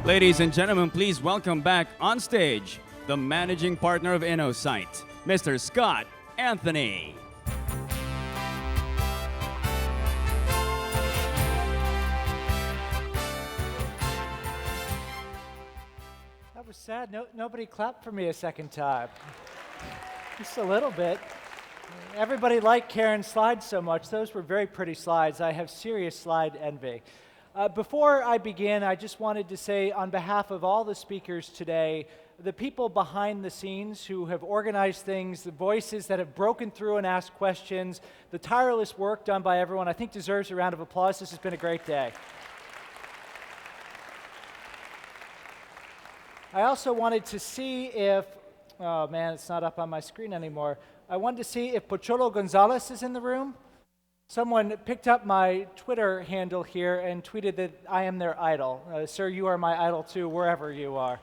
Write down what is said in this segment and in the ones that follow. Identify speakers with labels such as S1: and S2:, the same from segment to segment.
S1: Ladies and gentlemen, please welcome back on stage the managing partner of Innosight, Mr. Scott Anthony.
S2: That was sad. Nobody clapped for me a second time. Just a little bit. Everybody liked Karen's slides so much. Those were very pretty slides. I have serious slide envy. Before I begin, I just wanted to say on behalf of all the speakers today, the people behind the scenes who have organized things, the voices that have broken through and asked questions, the tireless work done by everyone, I think deserves a round of applause. This has been a great day. I also wanted to see if, oh man, it's not up on my screen anymore. I wanted to see if Pocholo Gonzalez is in the room. Someone picked up my Twitter handle here and tweeted that I am their idol. Sir, you are my idol too, wherever you are.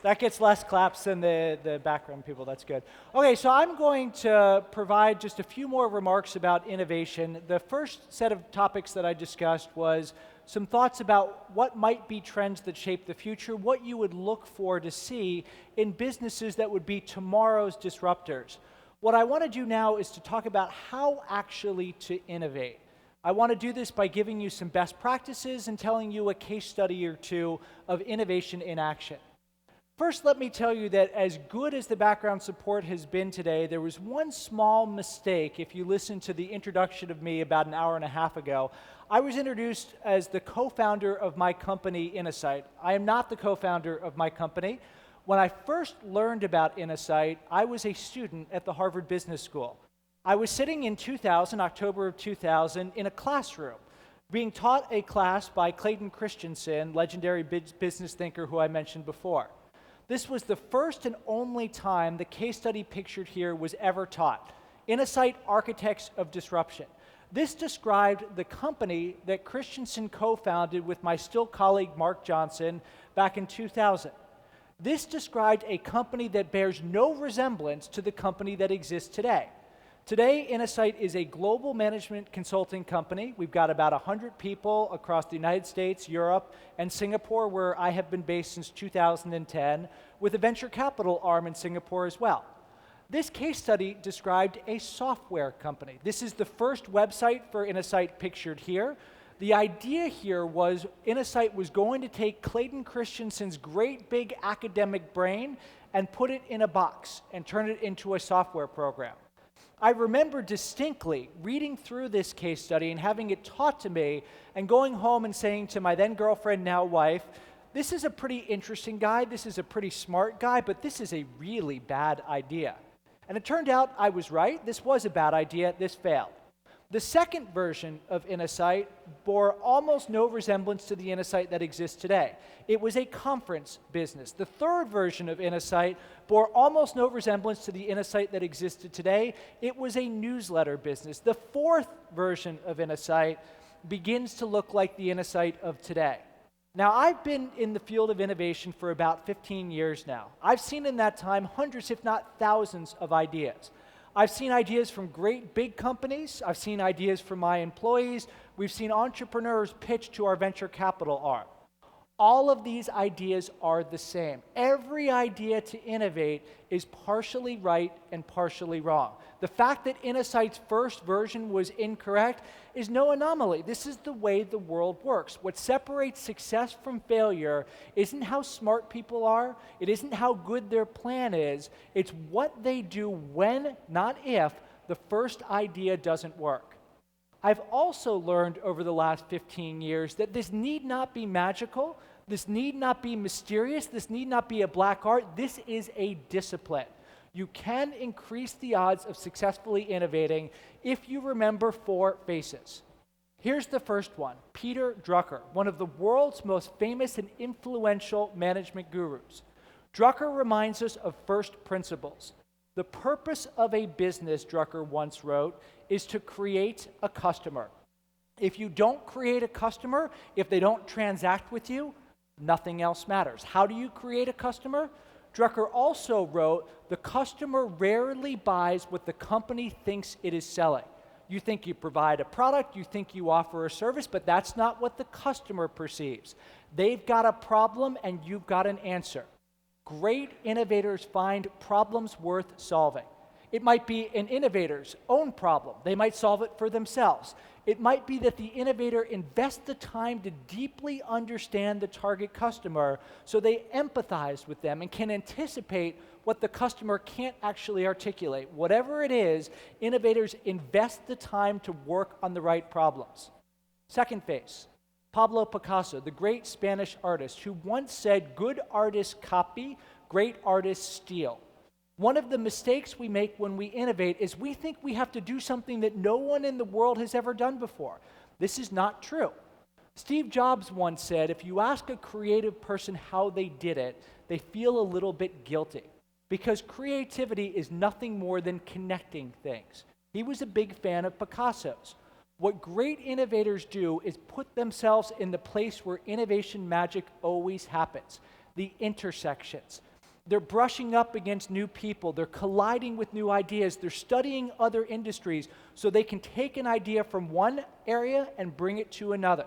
S2: That gets less claps than the background people, that's good. Okay, so I'm going to provide just a few more remarks about innovation. The first set of topics that I discussed was some thoughts about what might be trends that shape the future, what you would look for to see in businesses that would be tomorrow's disruptors. What I want to do now is to talk about how actually to innovate. I want to do this by giving you some best practices and telling you a case study or two of innovation in action. First, let me tell you that as good as the background support has been today, there was one small mistake if you listen to the introduction of me about an hour and a half ago. I was introduced as the co-founder of my company, Innosight. I am not the co-founder of my company. When I first learned about Innosight, I was a student at the Harvard Business School. I was sitting in 2000, October of 2000, in a classroom, being taught a class by Clayton Christensen, legendary business thinker who I mentioned before. This was the first and only time the case study pictured here was ever taught. Innosight, Architects of Disruption. This described the company that Christensen co-founded with my still colleague Mark Johnson back in 2000. This described a company that bears no resemblance to the company that exists today. Today, Innosight is a global management consulting company. We've got about 100 people across the United States, Europe, and Singapore, where I have been based since 2010, with a venture capital arm in Singapore as well. This case study described a software company. This is the first website for Innosight pictured here. The idea here was Innosight was going to take Clayton Christensen's great big academic brain and put it in a box and turn it into a software program. I remember distinctly reading through this case study and having it taught to me and going home and saying to my then girlfriend, now wife, this is a pretty interesting guy, this is a pretty smart guy, but this is a really bad idea. And it turned out I was right, this was a bad idea, this failed. The second version of Innosight bore almost no resemblance to the Innosight that exists today. It was a conference business. The third version of Innosight bore almost no resemblance to the Innosight that existed today. It was a newsletter business. The fourth version of Innosight begins to look like the Innosight of today. Now, I've been in the field of innovation for about 15 years now. I've seen in that time hundreds, if not thousands, of ideas. I've seen ideas from great big companies. I've seen ideas from my employees. We've seen entrepreneurs pitch to our venture capital arm. All of these ideas are the same. Every idea to innovate is partially right and partially wrong. The fact that Innosight's first version was incorrect is no anomaly. This is the way the world works. What separates success from failure isn't how smart people are, it isn't how good their plan is, it's what they do when, not if, the first idea doesn't work. I've also learned over the last 15 years that this need not be magical, this need not be mysterious, this need not be a black art, this is a discipline. You can increase the odds of successfully innovating if you remember four faces. Here's the first one, Peter Drucker, one of the world's most famous and influential management gurus. Drucker reminds us of first principles. The purpose of a business, Drucker once wrote, is to create a customer. If you don't create a customer, if they don't transact with you, nothing else matters. How do you create a customer? Drucker also wrote, the customer rarely buys what the company thinks it is selling. You think you provide a product, you think you offer a service, but that's not what the customer perceives. They've got a problem and you've got an answer. Great innovators find problems worth solving. It might be an innovator's own problem. They might solve it for themselves. It might be that the innovator invests the time to deeply understand the target customer so they empathize with them and can anticipate what the customer can't actually articulate. Whatever it is, innovators invest the time to work on the right problems. Second phase, Pablo Picasso, the great Spanish artist, who once said, "Good artists copy, great artists steal." One of the mistakes we make when we innovate is we think we have to do something that no one in the world has ever done before. This is not true. Steve Jobs once said, if you ask a creative person how they did it, they feel a little bit guilty, because creativity is nothing more than connecting things. He was a big fan of Picasso's. What great innovators do is put themselves in the place where innovation magic always happens, the intersections. They're brushing up against new people. They're colliding with new ideas. They're studying other industries so they can take an idea from one area and bring it to another.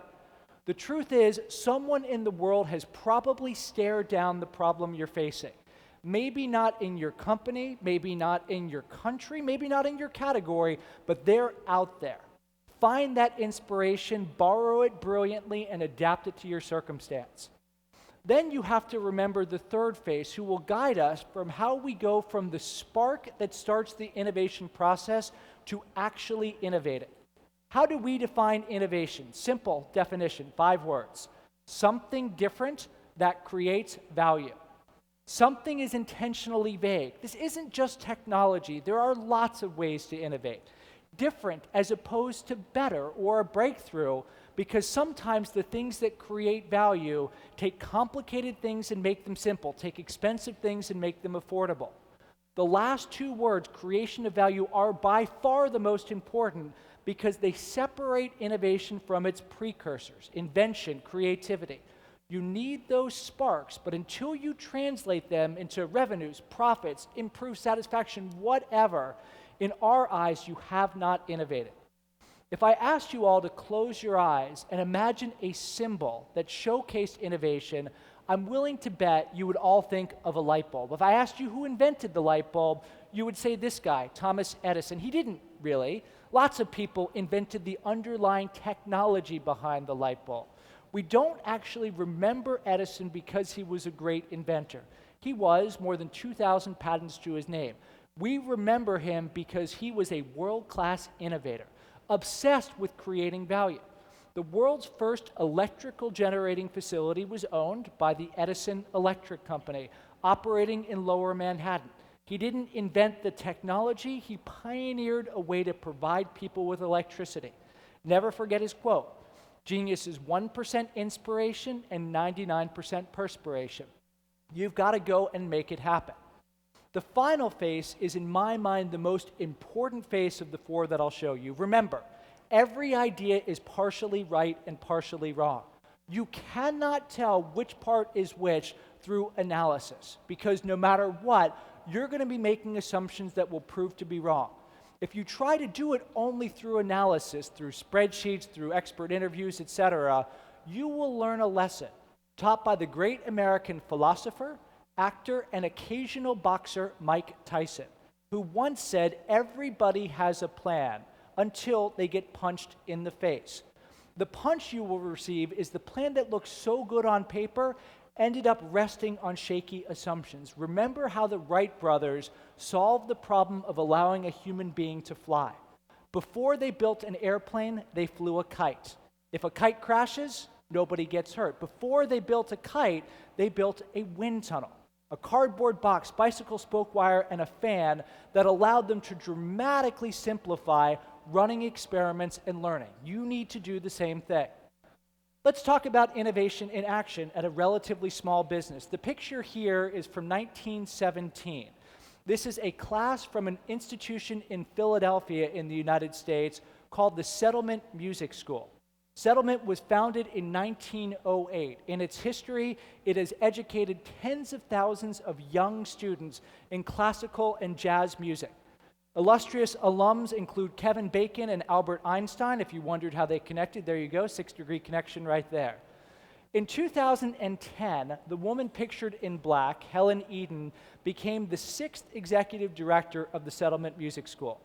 S2: The truth is, someone in the world has probably stared down the problem you're facing. Maybe not in your company, maybe not in your country, maybe not in your category, but they're out there. Find that inspiration, borrow it brilliantly, and adapt it to your circumstance. Then you have to remember the third phase, who will guide us from how we go from the spark that starts the innovation process to actually innovating. How do we define innovation? Simple definition, 5 words. Something different that creates value. Something is intentionally vague. This isn't just technology. There are lots of ways to innovate. Different as opposed to better or a breakthrough, because sometimes the things that create value take complicated things and make them simple, take expensive things and make them affordable. The last 2 words, creation of value, are by far the most important because they separate innovation from its precursors, invention, creativity. You need those sparks, but until you translate them into revenues, profits, improved satisfaction, whatever, in our eyes, you have not innovated. If I asked you all to close your eyes and imagine a symbol that showcased innovation, I'm willing to bet you would all think of a light bulb. If I asked you who invented the light bulb, you would say this guy, Thomas Edison. He didn't really. Lots of people invented the underlying technology behind the light bulb. We don't actually remember Edison because he was a great inventor. He was more than 2,000 patents to his name. We remember him because he was a world-class innovator, obsessed with creating value. The world's first electrical generating facility was owned by the Edison Electric Company, operating in Lower Manhattan. He didn't invent the technology, he pioneered a way to provide people with electricity. Never forget his quote, "Genius is 1% inspiration and 99% perspiration." You've got to go and make it happen. The final phase is, in my mind, the most important phase of the 4 that I'll show you. Remember, every idea is partially right and partially wrong. You cannot tell which part is which through analysis, because no matter what, you're going to be making assumptions that will prove to be wrong. If you try to do it only through analysis, through spreadsheets, through expert interviews, etc., you will learn a lesson taught by the great American philosopher, actor, and occasional boxer Mike Tyson, who once said, "Everybody has a plan until they get punched in the face." The punch you will receive is the plan that looks so good on paper ended up resting on shaky assumptions. Remember how the Wright brothers solved the problem of allowing a human being to fly. Before they built an airplane, they flew a kite. If a kite crashes, nobody gets hurt. Before they built a kite, they built a wind tunnel, a cardboard box, bicycle spoke wire, and a fan that allowed them to dramatically simplify running experiments and learning. You need to do the same thing. Let's talk about innovation in action at a relatively small business. The picture here is from 1917. This is a class from an institution in Philadelphia in the United States called the Settlement Music School. Settlement was founded in 1908. In its history, it has educated tens of thousands of young students in classical and jazz music. Illustrious alums include Kevin Bacon and Albert Einstein. If you wondered how they connected, there you go, 6-degree connection right there. In 2010, the woman pictured in black, Helen Eden, became the 6th executive director of the Settlement Music School.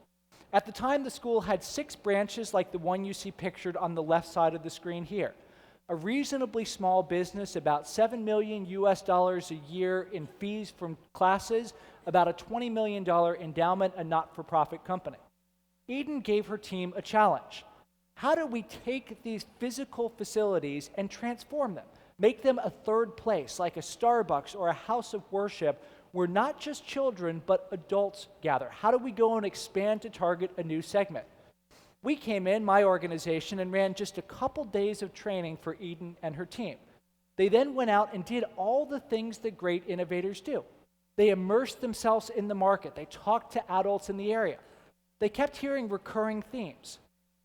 S2: At the time, the school had 6 branches like the one you see pictured on the left side of the screen here. A reasonably small business, about $7 million a year in fees from classes, about a $20 million endowment, a not-for-profit company. Eden gave her team a challenge. How do we take these physical facilities and transform them? Make them a third place, like a Starbucks or a house of worship, where not just children, but adults gather? How do we go and expand to target a new segment? We came in, my organization, and ran just a couple days of training for Eden and her team. They then went out and did all the things that great innovators do. They immersed themselves in the market. They talked to adults in the area. They kept hearing recurring themes.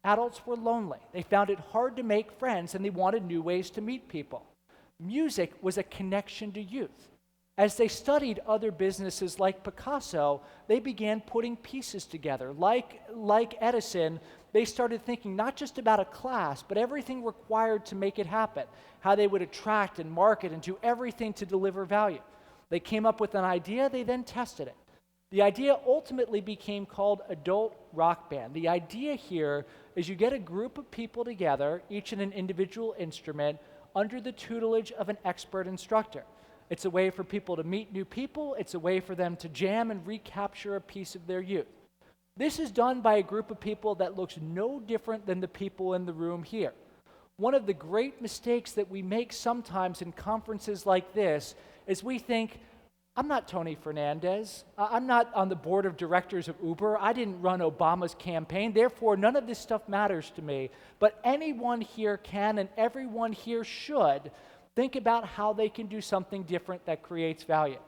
S2: Adults were lonely. They found it hard to make friends, and they wanted new ways to meet people. Music was a connection to youth. As they studied other businesses like Picasso, they began putting pieces together. Like Edison, they started thinking not just about a class, but everything required to make it happen, how they would attract and market and do everything to deliver value. They came up with an idea, they then tested it. The idea ultimately became called Adult Rock Band. The idea here is you get a group of people together, each in an individual instrument, under the tutelage of an expert instructor. It's a way for people to meet new people. It's a way for them to jam and recapture a piece of their youth. This is done by a group of people that looks no different than the people in the room here. One of the great mistakes that we make sometimes in conferences like this is we think, I'm not Tony Fernandez. I'm not on the board of directors of Uber. I didn't run Obama's campaign. Therefore, none of this stuff matters to me. But anyone here can, and everyone here should, think about how they can do something different that creates value.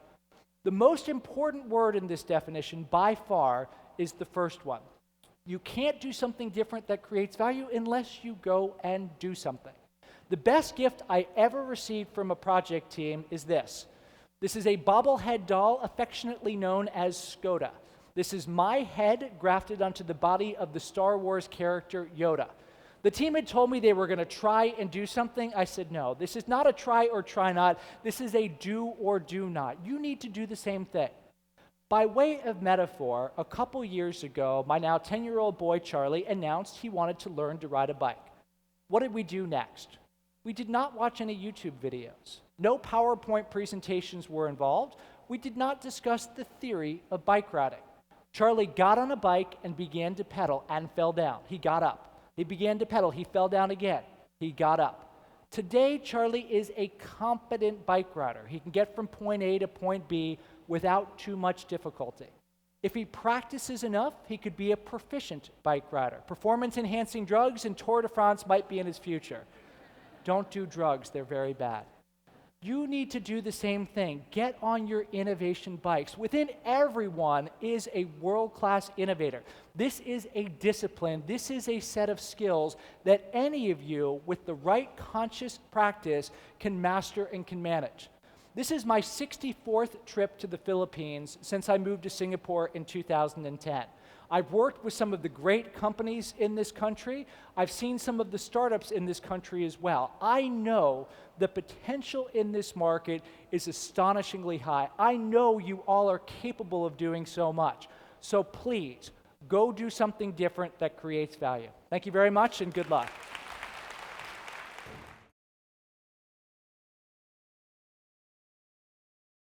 S2: The most important word in this definition, by far, is the first one. You can't do something different that creates value unless you go and do something. The best gift I ever received from a project team is this. This is a bobblehead doll affectionately known as Skoda. This is my head grafted onto the body of the Star Wars character Yoda. The team had told me they were going to try and do something. I said, no, this is not a try or try not. This is a do or do not. You need to do the same thing. By way of metaphor, a couple years ago, my now 10-year-old boy, Charlie, announced he wanted to learn to ride a bike. What did we do next? We did not watch any YouTube videos. No PowerPoint presentations were involved. We did not discuss the theory of bike riding. Charlie got on a bike and began to pedal and fell down. He got up. He began to pedal. He fell down again. He got up. Today, Charlie is a competent bike rider. He can get from point A to point B without too much difficulty. If he practices enough, he could be a proficient bike rider. Performance-enhancing drugs and Tour de France might be in his future. Don't do drugs. They're very bad. You need to do the same thing. Get on your innovation bikes. Within everyone is a world-class innovator. This is a discipline. This is a set of skills that any of you, with the right conscious practice, can master and can manage. This is my 64th trip to the Philippines since I moved to Singapore in 2010. I've worked with some of the great companies in this country. I've seen some of the startups in this country as well. I know the potential in this market is astonishingly high. I know you all are capable of doing so much. So please, go do something different that creates value. Thank you very much, and good luck.